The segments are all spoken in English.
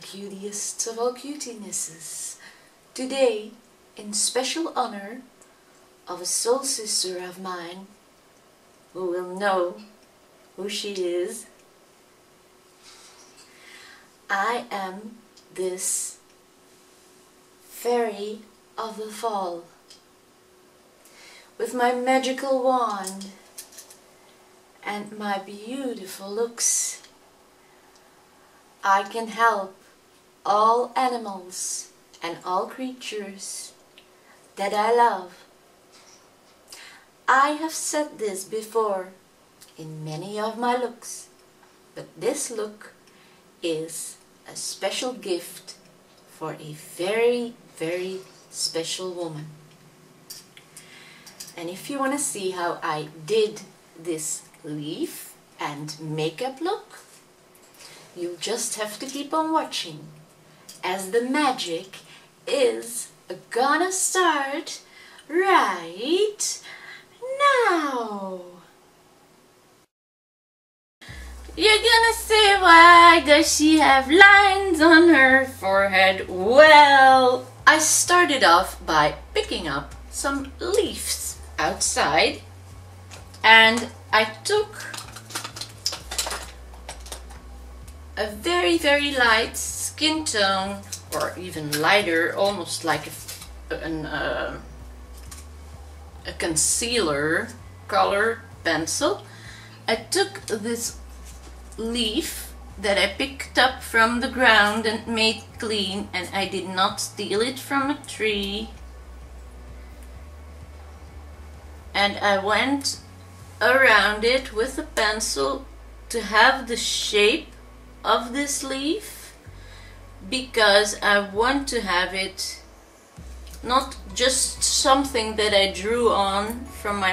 cutiest of all cutinesses. Today, in special honor of a soul sister of mine, who will know who she is, I am this fairy of the fall. With my magical wand and my beautiful looks, I can help all animals and all creatures that I love. I have said this before in many of my looks, but this look is a special gift for a very, very special woman. And if you want to see how I did this leaf and makeup look, you'll just have to keep on watching, as the magic is gonna start right now. You're gonna say, why does she have lines on her forehead? Well, I started off by picking up some leaves outside, and I took a very, very light skin tone, or even lighter, almost like a concealer color pencil. I took this leaf that I picked up from the ground and made clean, and I did not steal it from a tree, and I went around it with a pencil to have the shape of this leaf, because I want to have it not just something that I drew on from my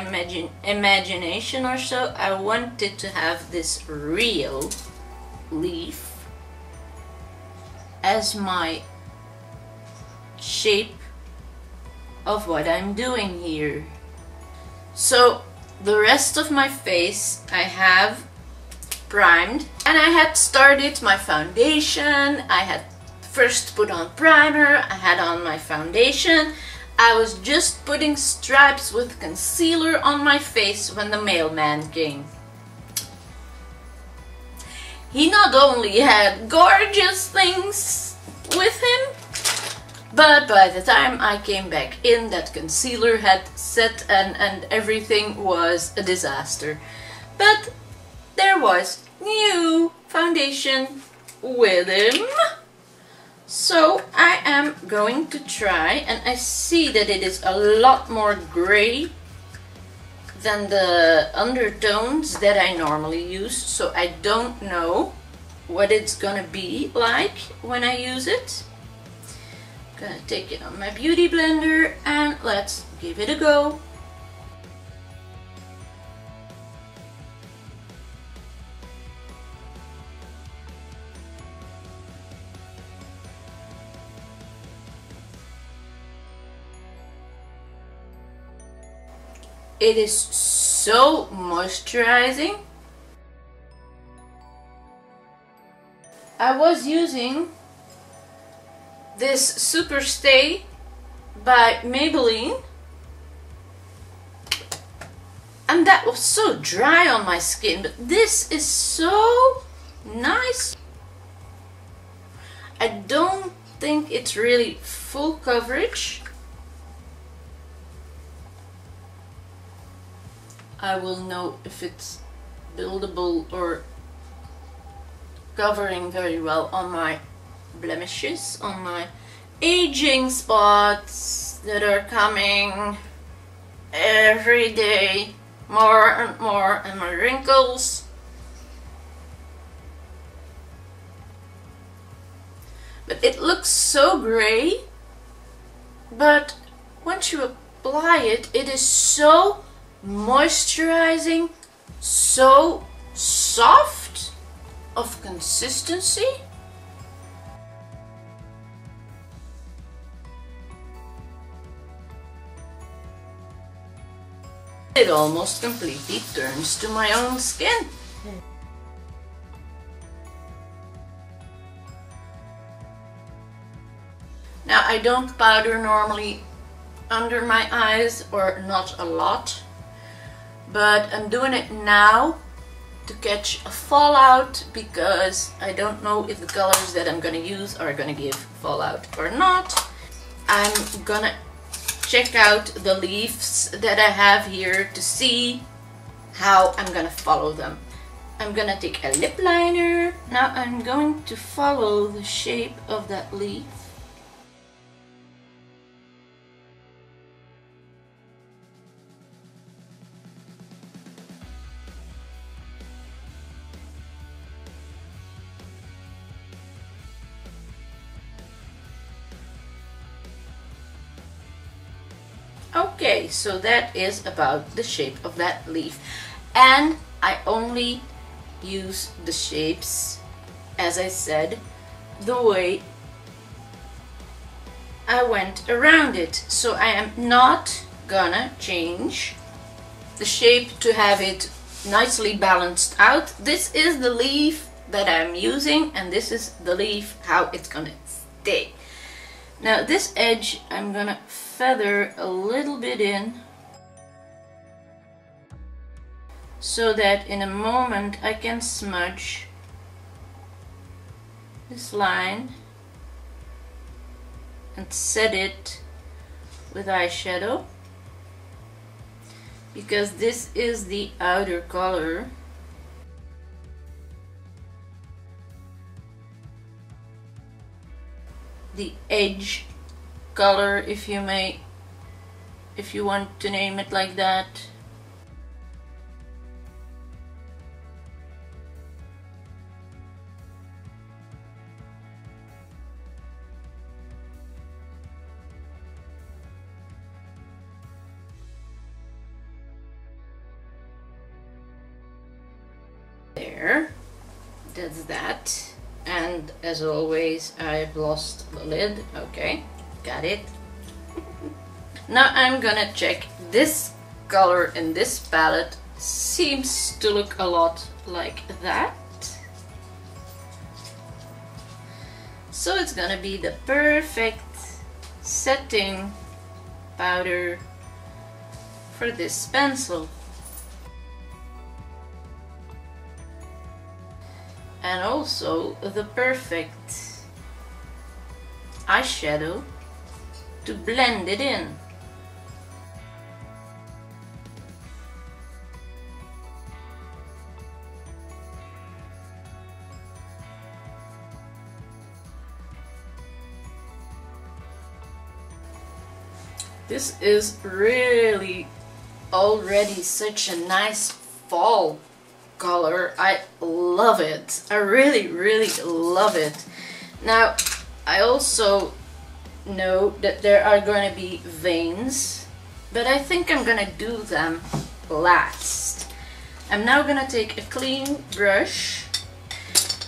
imagination or so. I wanted to have this real leaf as my shape of what I'm doing here. So the rest of my face I have primed, and I had started my foundation. I had first put on primer, I had on my foundation. I was just putting stripes with concealer on my face when the mailman came. He not only had gorgeous things with him, but by the time I came back in, that concealer had set and everything was a disaster. But there was new foundation with him. So I am going to try, and I see that it is a lot more gray than the undertones that I normally use, so I don't know what it's gonna be like when I use it. I'm gonna take it on my beauty blender and let's give it a go. It is so moisturizing. I was using this Super Stay by Maybelline, and that was so dry on my skin, but this is so nice. I don't think it's really full coverage. I will know if it's buildable or covering very well on my blemishes, on my aging spots that are coming every day, more and more, and my wrinkles. But it looks so gray, but once you apply it, it is so moisturizing, so soft of consistency. It almost completely turns to my own skin. Now I don't powder normally under my eyes, or not a lot, but I'm doing it now to catch a fallout, because I don't know if the colors that I'm gonna use are gonna give fallout or not. I'm gonna check out the leaves that I have here to see how I'm gonna follow them. I'm gonna take a lip liner. Now I'm going to follow the shape of that leaf. Okay, so that is about the shape of that leaf, and I only use the shapes, as I said, the way I went around it. So I am not gonna change the shape to have it nicely balanced out. This is the leaf that I'm using, and this is the leaf how it's gonna stay. Now this edge I'm gonna feather a little bit in, so that in a moment I can smudge this line and set it with eyeshadow, because this is the outer color. The edge color, if you want to name it like that. There, that's that. And as always, I've lost the lid. Okay, got it. Now I'm gonna check this color in this palette. Seems to look a lot like that. So it's gonna be the perfect setting powder for this pencil. And also the perfect eyeshadow to blend it in. This is really already such a nice fall color. I love it. I really love it. Now I also know that there are going to be veins, but I think I'm gonna do them last. I'm now gonna take a clean brush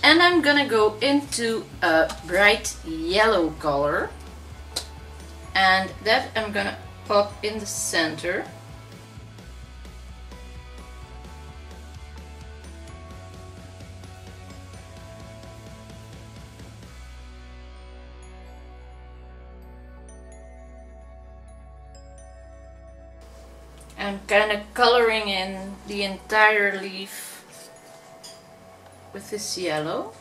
and I'm gonna go into a bright yellow color, and that I'm gonna pop in the center. I'm kind of coloring in the entire leaf with this yellow.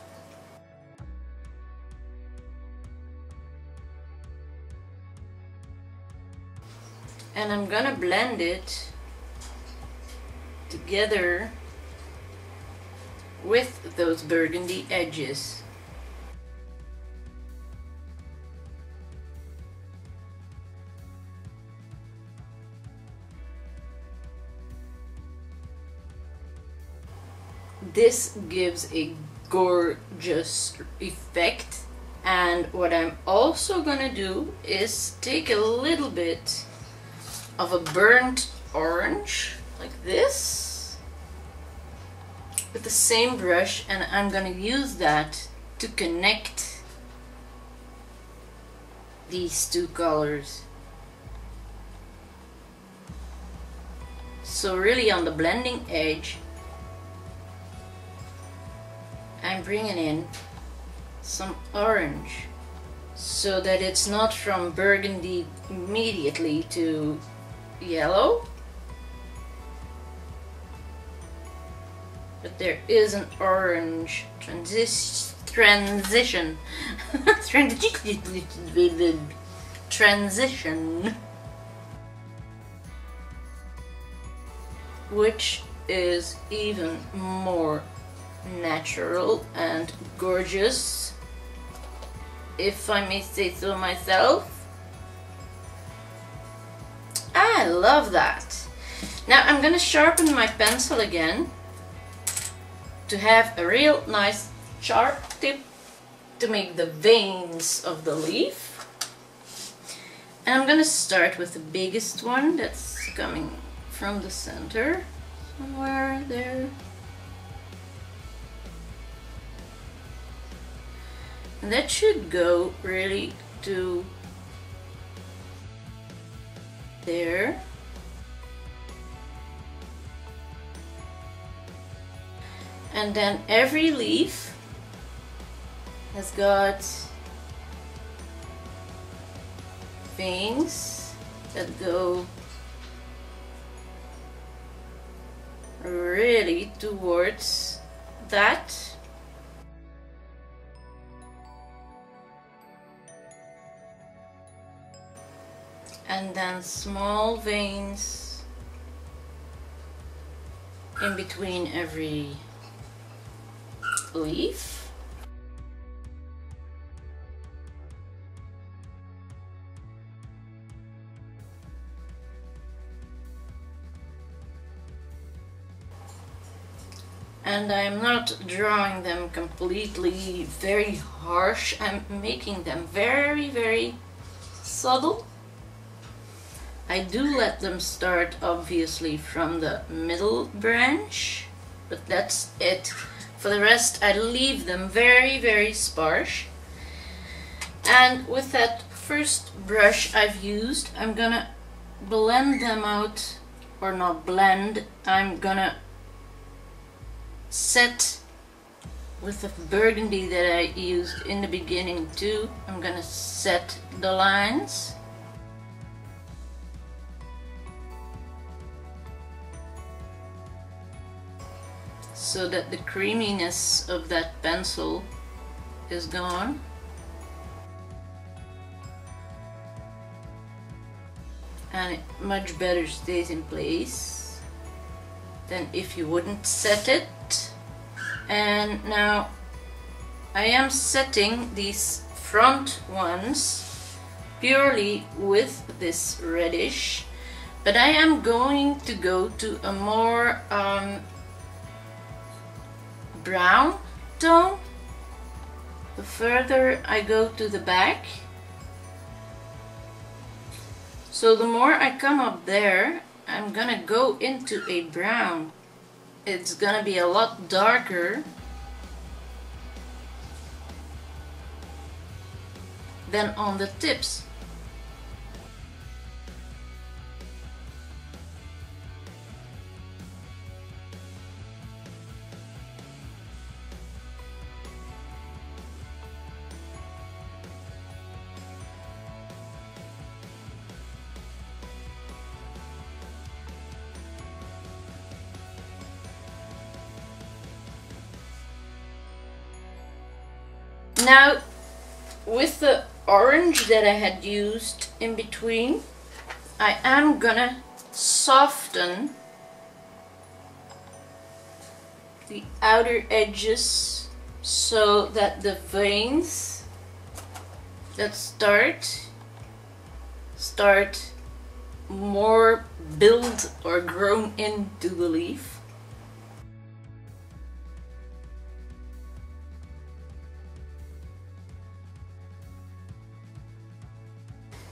And I'm gonna blend it together with those burgundy edges. This gives a gorgeous effect, and what I'm also gonna do is take a little bit of a burnt orange like this with the same brush, and I'm gonna use that to connect these two colors. So really on the blending edge I'm bringing in some orange so that it's not from burgundy immediately to yellow, but there is an orange transition transition, which is even more natural and gorgeous, if I may say so myself. I love that. Now I'm gonna sharpen my pencil again to have a real nice sharp tip to make the veins of the leaf. And I'm gonna start with the biggest one that's coming from the center, somewhere there. And that should go really to there. And then every leaf has got veins that go really towards that. And then small veins in between every leaf. And I'm not drawing them completely very harsh. I'm making them very, very subtle. I do let them start obviously from the middle branch, but that's it. For the rest, I leave them very, very sparse. And with that first brush I've used, I'm gonna blend them out, or not blend, I'm gonna set with the burgundy that I used in the beginning too. I'm gonna set the lines. So that the creaminess of that pencil is gone. And it much better stays in place than if you wouldn't set it. And now I am setting these front ones purely with this reddish, but I am going to go to a more brown tone the further I go to the back. So the more I come up there, I'm gonna go into a brown. It's gonna be a lot darker than on the tips. Now, with the orange that I had used in between, I am gonna soften the outer edges so that the veins that start more build or grown into the leaf.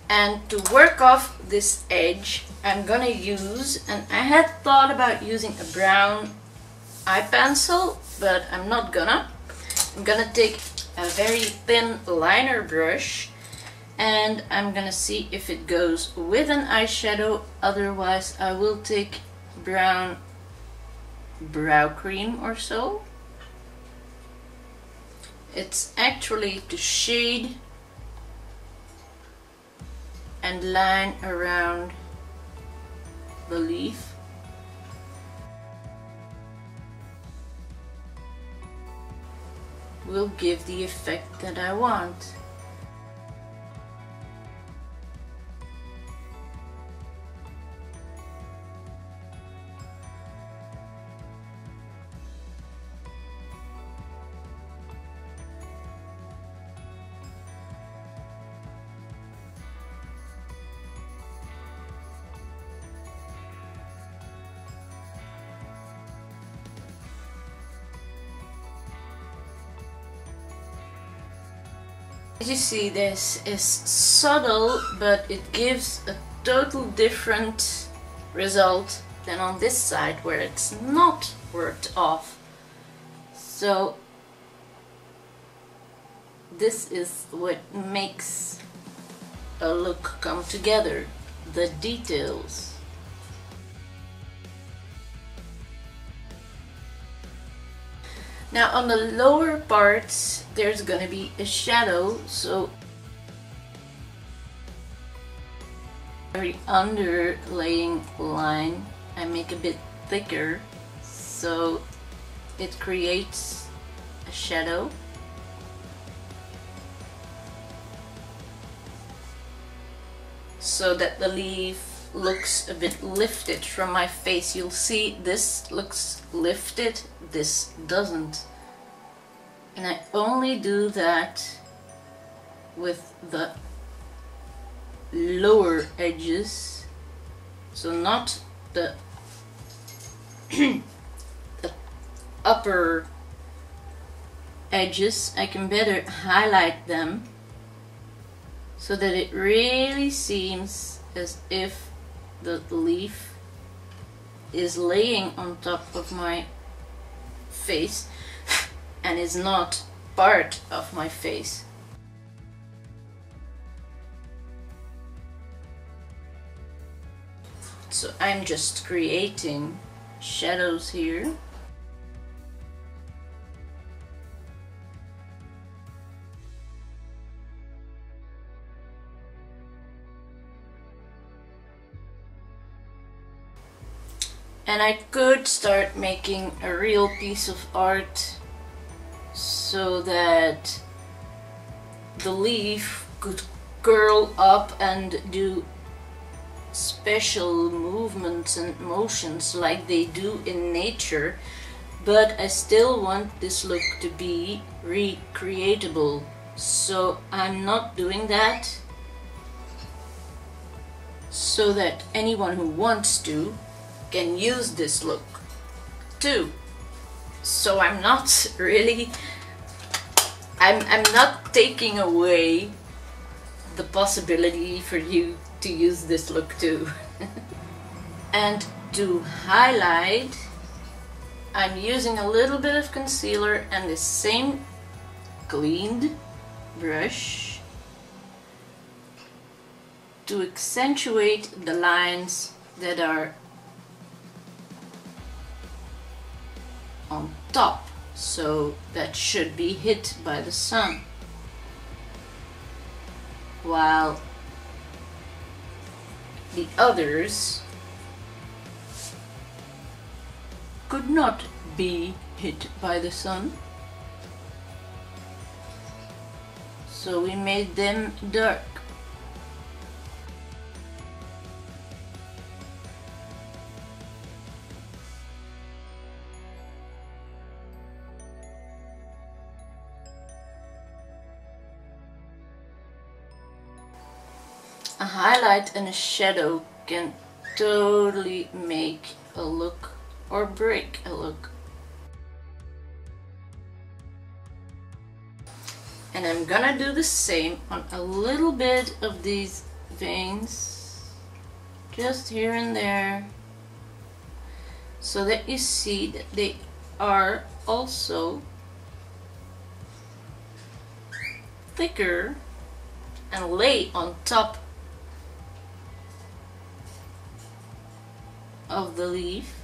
And to work off this edge, I'm gonna use, and I had thought about using a brown eye pencil, but I'm not gonna. I'm gonna take a very thin liner brush and I'm gonna see if it goes with an eyeshadow. Otherwise I will take brown brow cream or so. It's actually to shade and line around the leaf. Will give the effect that I want. As you see, this is subtle, but it gives a total different result than on this side where it's not worked off. So this is what makes a look come together, the details. Now on the lower parts there's gonna be a shadow, so every underlaying line I make a bit thicker so it creates a shadow. So that the leaf looks a bit lifted from my face. You'll see this looks lifted, this doesn't. And I only do that with the lower edges, so not the, the upper edges. I can better highlight them so that it really seems as if the leaf is laying on top of my face and is not part of my face. So I'm just creating shadows here. And I could start making a real piece of art so that the leaf could curl up and do special movements and motions like they do in nature, but I still want this look to be recreatable, so I'm not doing that, so that anyone who wants to can use this look too. So I'm not really, I'm not taking away the possibility for you to use this look too. And to highlight, I'm using a little bit of concealer and the same cleaned brush to accentuate the lines that are on top, so that should be hit by the sun, while the others could not be hit by the sun, so we made them dark. A highlight and a shadow can totally make a look or break a look. And I'm gonna do the same on a little bit of these veins, just here and there, so that you see that they are also thicker and lay on top of the leaf.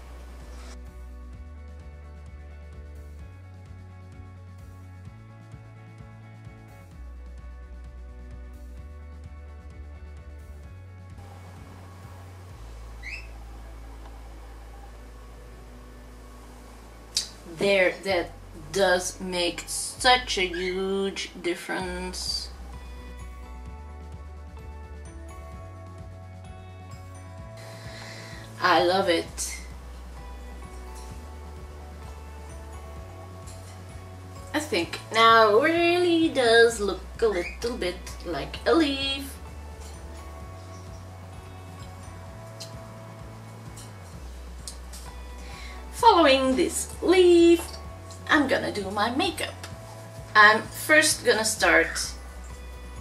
there that does make such a huge difference. I love it. I think now it really does look a little bit like a leaf. Following this leaf, I'm gonna do my makeup. I'm first gonna start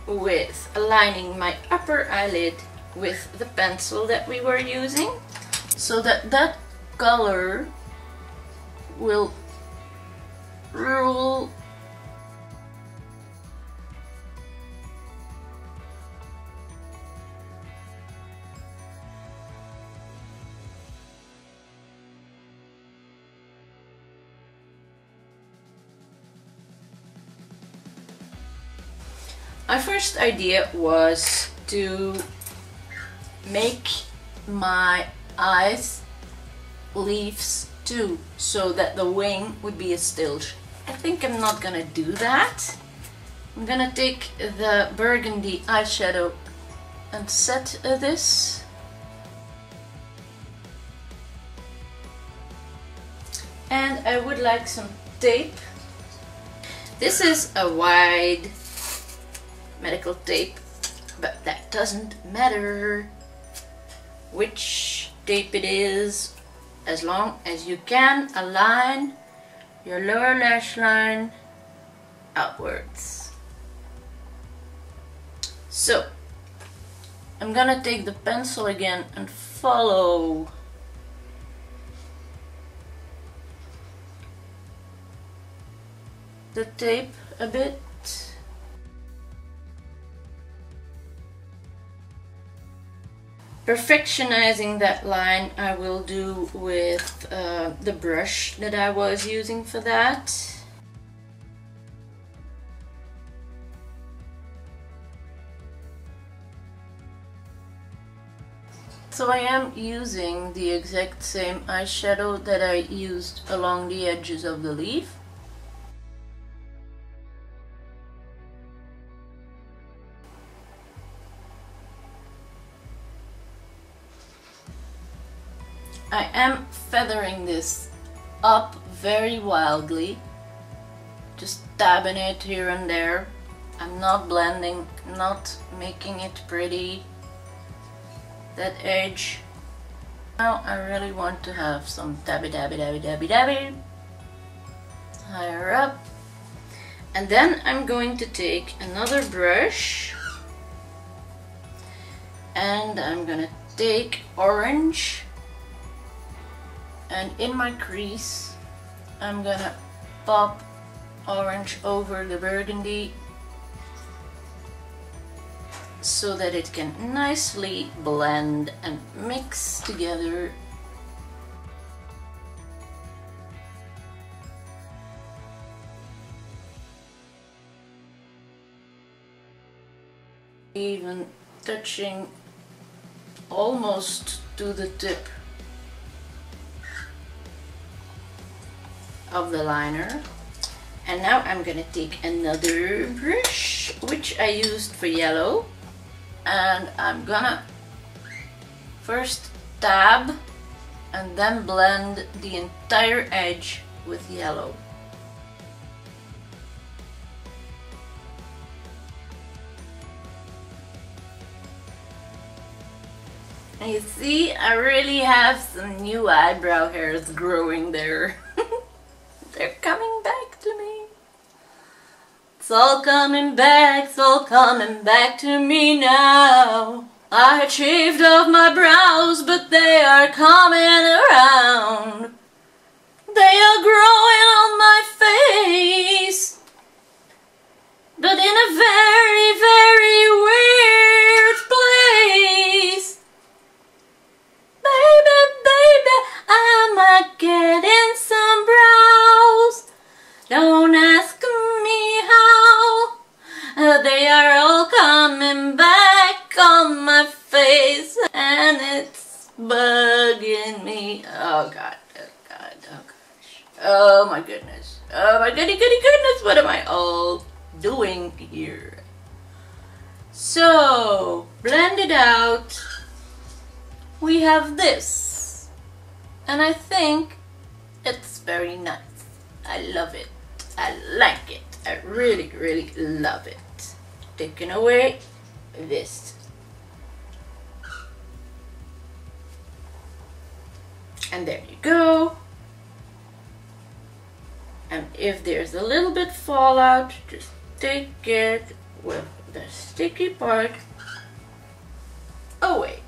with aligning my upper eyelid with the pencil that we were using, so that that color will rule. My first idea was to make my eyes leaves too, so that the wing would be a still. I think I'm not gonna do that. I'm gonna take the burgundy eyeshadow and set this. And I would like some tape. This is a wide medical tape, but that doesn't matter which tape it is, as long as you can align your lower lash line outwards. So I'm gonna take the pencil again and follow the tape a bit. Perfectionizing that line I will do with the brush that I was using for that. So I am using the exact same eyeshadow that I used along the edges of the leaf. I am feathering this up very wildly, just dabbing it here and there. I'm not blending, not making it pretty, that edge. Now I really want to have some dabby dabby dabby dabby dabby higher up. And then I'm going to take another brush and I'm gonna take orange, and in my crease I'm gonna pop orange over the burgundy so that it can nicely blend and mix together. Even touching almost to the tip of the liner. And now I'm gonna take another brush which I used for yellow, and I'm gonna first dab and then blend the entire edge with yellow. And you see, I really have some new eyebrow hairs growing there. They're coming back to me. It's all coming back, it's all coming back to me now. I had shaved off my brows, but they are coming around. They are growing on my face, but in a very, very weird place. Baby, baby, I'm getting some brows. Don't ask me how. They are all coming back on my face, and it's bugging me. Oh God, oh God, oh gosh, Oh my goodness. Oh my goodness, what am I all doing here? So, blend it out. We have this. And I think it's very nice. I love it. I like it. I really, really love it. Taking away this. And there you go. And if there's a little bit fallout, just take it with the sticky part away.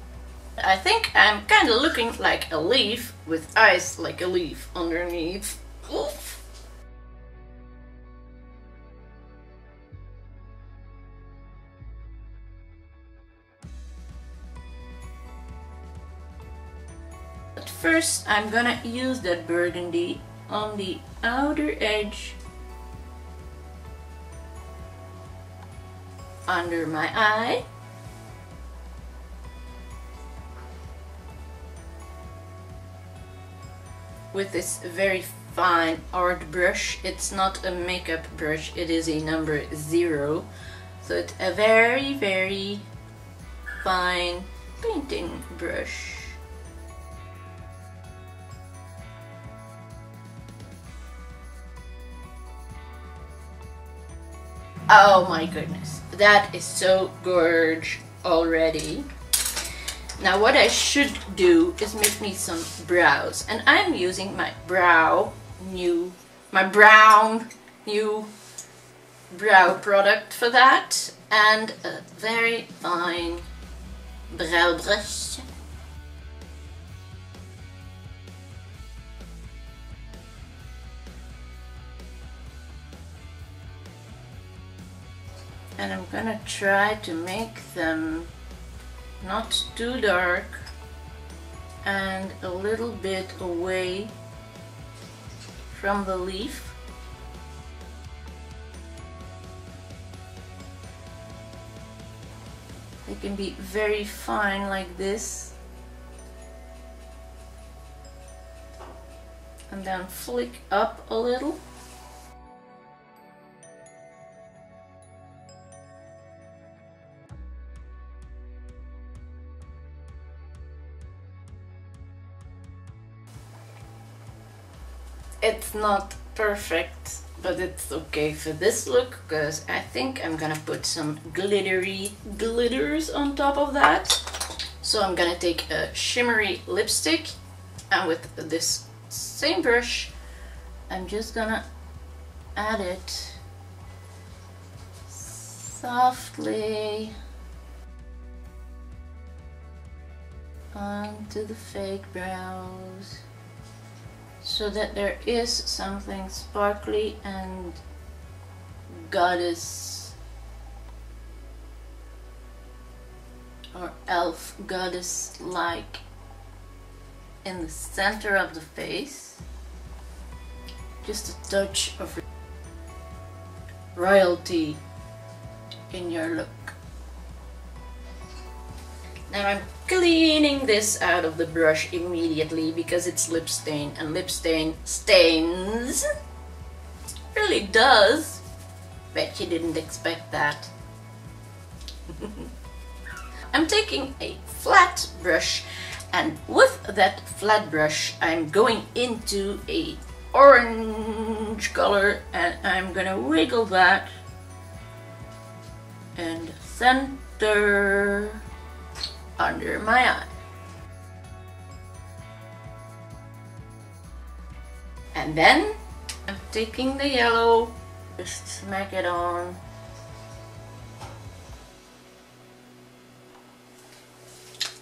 I think I'm kind of looking like a leaf with eyes like a leaf underneath. Oof. But first I'm gonna use that burgundy on the outer edge under my eye. With this very fine art brush. It's not a makeup brush, it is a number 0. So it's a very, very fine painting brush. Oh my goodness, that is so gorge already. Now what I should do is make me some brows, and I'm using my brown new brow product for that, and a very fine brow brush. And I'm gonna try to make them not too dark and a little bit away from the leaf. They can be very fine like this, and then flick up a little. It's not perfect, but it's okay for this look, because I think I'm gonna put some glitters on top of that. So I'm gonna take a shimmery lipstick, and with this same brush I'm just gonna add it softly onto the fake brows, so that there is something sparkly and goddess or elf goddess like in the center of the face. Just a touch of royalty in your look. Now I'm cleaning this out of the brush immediately because it's lip stain, and lip stain stains. Really does. Bet you didn't expect that. I'm taking a flat brush, and with that flat brush I'm going into a orange color, and I'm gonna wiggle that and center under my eye. And then I'm taking the yellow, just smack it on.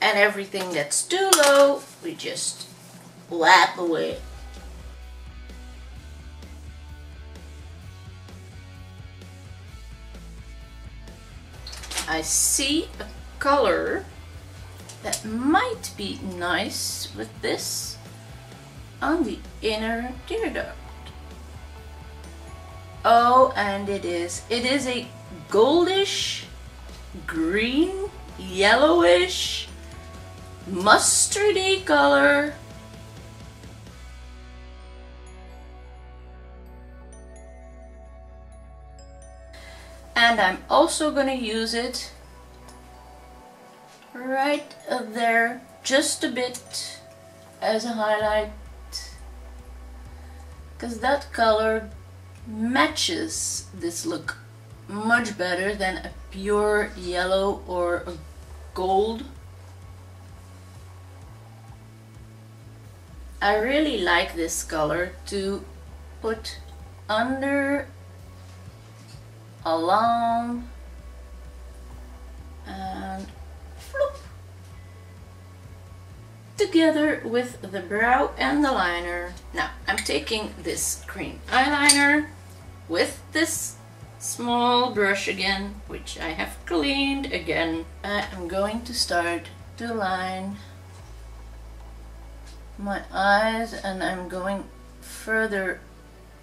And everything that's too low, we just whap away. I see a color that might be nice with this on the inner tear duct. Oh, and it is a goldish, green, yellowish, mustardy color. And I'm also gonna use it right there, just a bit as a highlight, because that color matches this look much better than a pure yellow or a gold. I really like this color to put under, along, and floop, together with the brow and the liner. Now I'm taking this green eyeliner with this small brush again, which I have cleaned again. I am going to start to line my eyes, and I'm going further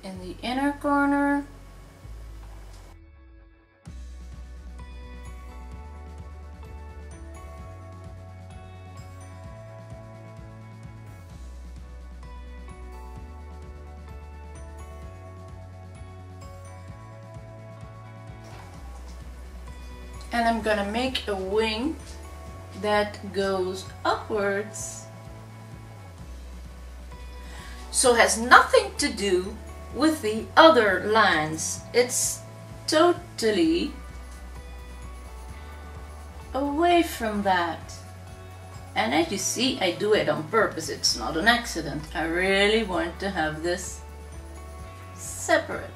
in the inner corner. And I'm gonna make a wing that goes upwards. So has nothing to do with the other lines. It's totally away from that. And as you see, I do it on purpose. It's not an accident. I really want to have this separate.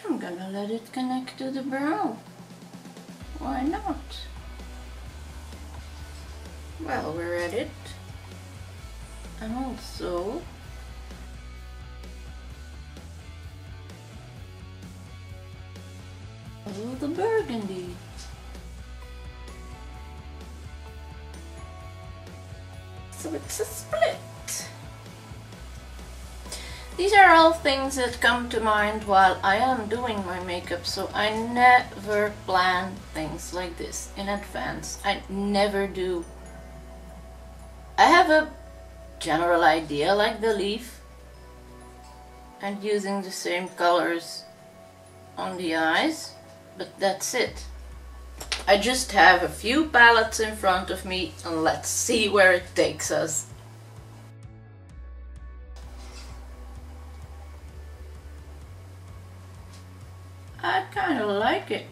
I'm gonna let it connect to the brow. Why not? Well, we're at it. And also the burgundy. So it's a split. These are all things that come to mind while I am doing my makeup, so I never plan things like this in advance. I never do. I have a general idea, like the leaf, and using the same colors on the eyes, but that's it. I just have a few palettes in front of me, and let's see where it takes us. I kind of like it.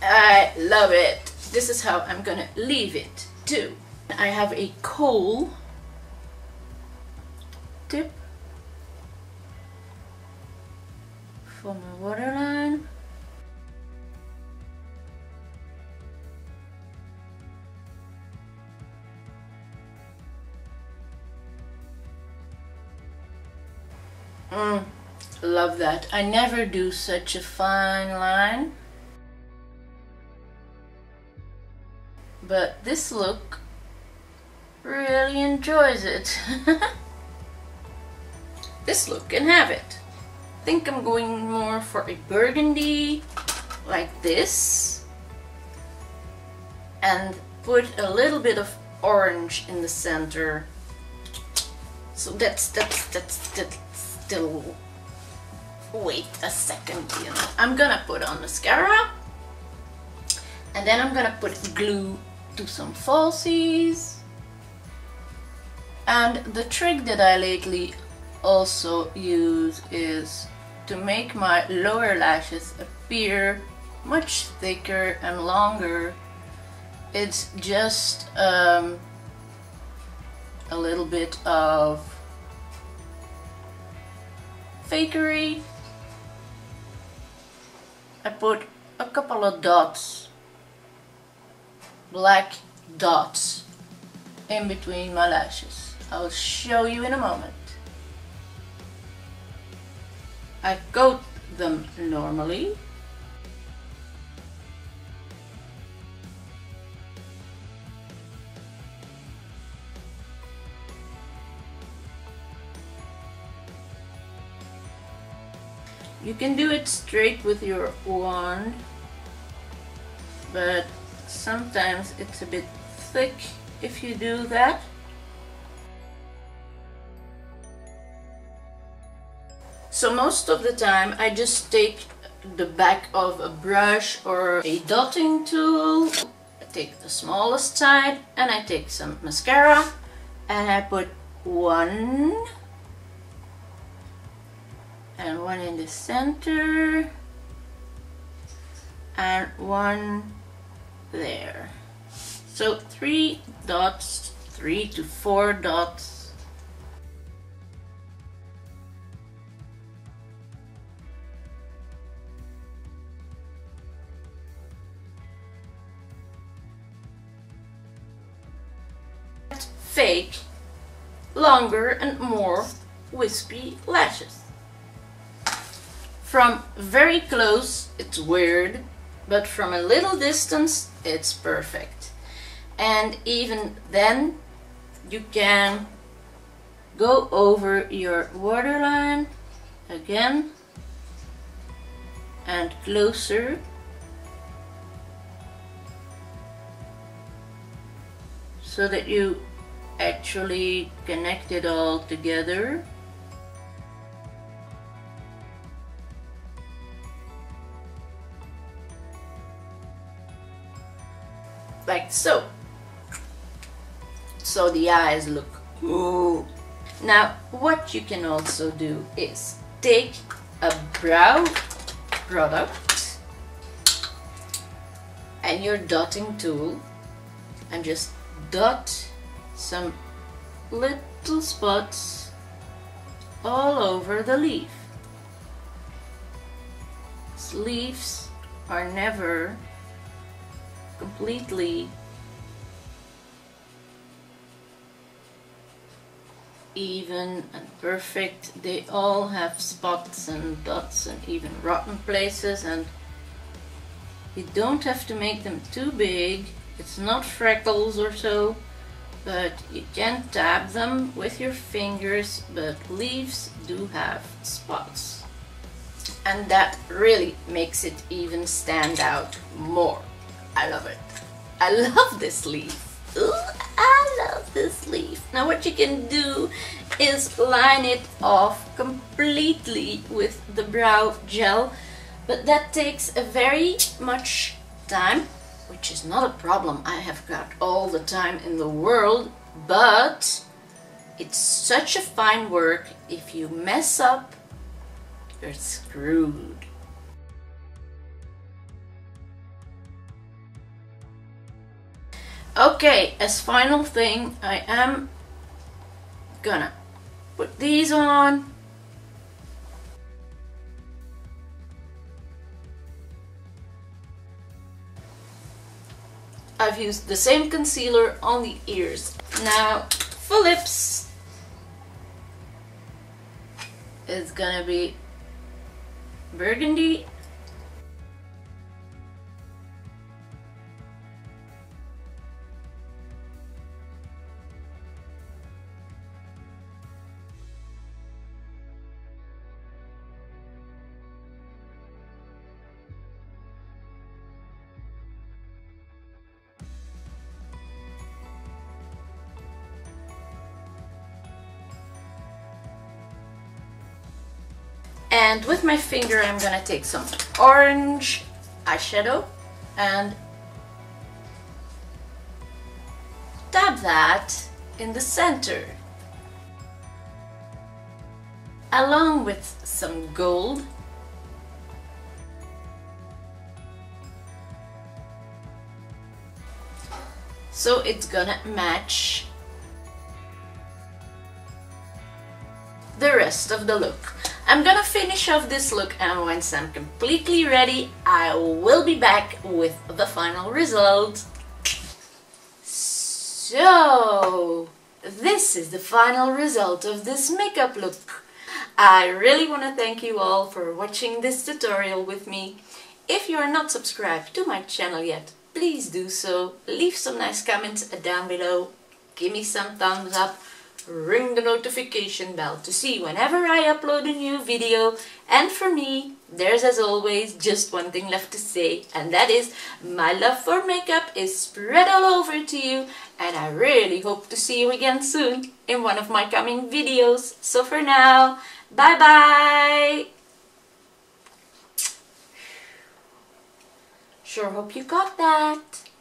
I love it. This is how I'm gonna leave it too. I have a kohl tip for my waterline. Love that. I never do such a fine line. But this look really enjoys it. This look can have it. I think I'm going more for a burgundy, like this. And put a little bit of orange in the center. So that's still. Wait a second, you know. I'm gonna put on mascara, and then I'm gonna put glue to some falsies. And the trick that I lately also use is to make my lower lashes appear much thicker and longer. It's just a little bit of fakery. I put a couple of dots, black dots, in between my lashes. I'll show you in a moment. I coat them normally. You can do it straight with your wand, but sometimes it's a bit thick if you do that. So most of the time I just take the back of a brush or a dotting tool. I take the smallest side and I take some mascara and I put one and one in the center and one there. So 3 dots, 3 to 4 dots. Fake, longer and more wispy lashes. From very close it's weird, but from a little distance it's perfect. And even then you can go over your waterline again and closer, so that you actually connect it all together. Like so. So the eyes look cool. Now what you can also do is take a brow product and your dotting tool and just dot some little spots all over the leaf. Leaves are never completely even and perfect. They all have spots and dots and even rotten places, and you don't have to make them too big. It's not freckles or so, but you can tap them with your fingers, but leaves do have spots. And that really makes it even stand out more. I love it. I love this leaf. Ooh, I love this leaf. Now what you can do is line it off completely with the brow gel, but that takes a very much time, which is not a problem. I have got all the time in the world, but it's such a fine work. If you mess up, you're screwed. Okay, as final thing, I am gonna put these on. I've used the same concealer on the ears. Now, for lips, it's gonna be burgundy. And with my finger I'm gonna take some orange eyeshadow and dab that in the center, along with some gold. So it's gonna match the rest of the look. I'm gonna finish off this look, and once I'm completely ready, I will be back with the final result. So, this is the final result of this makeup look. I really want to thank you all for watching this tutorial with me. If you are not subscribed to my channel yet, please do so. Leave some nice comments down below. Give me some thumbs up. ring the notification bell to see whenever I upload a new video. And for me, there's as always just one thing left to say, and that is my love for makeup is spread all over to you, and I really hope to see you again soon in one of my coming videos. So for now, bye bye! Sure hope you got that.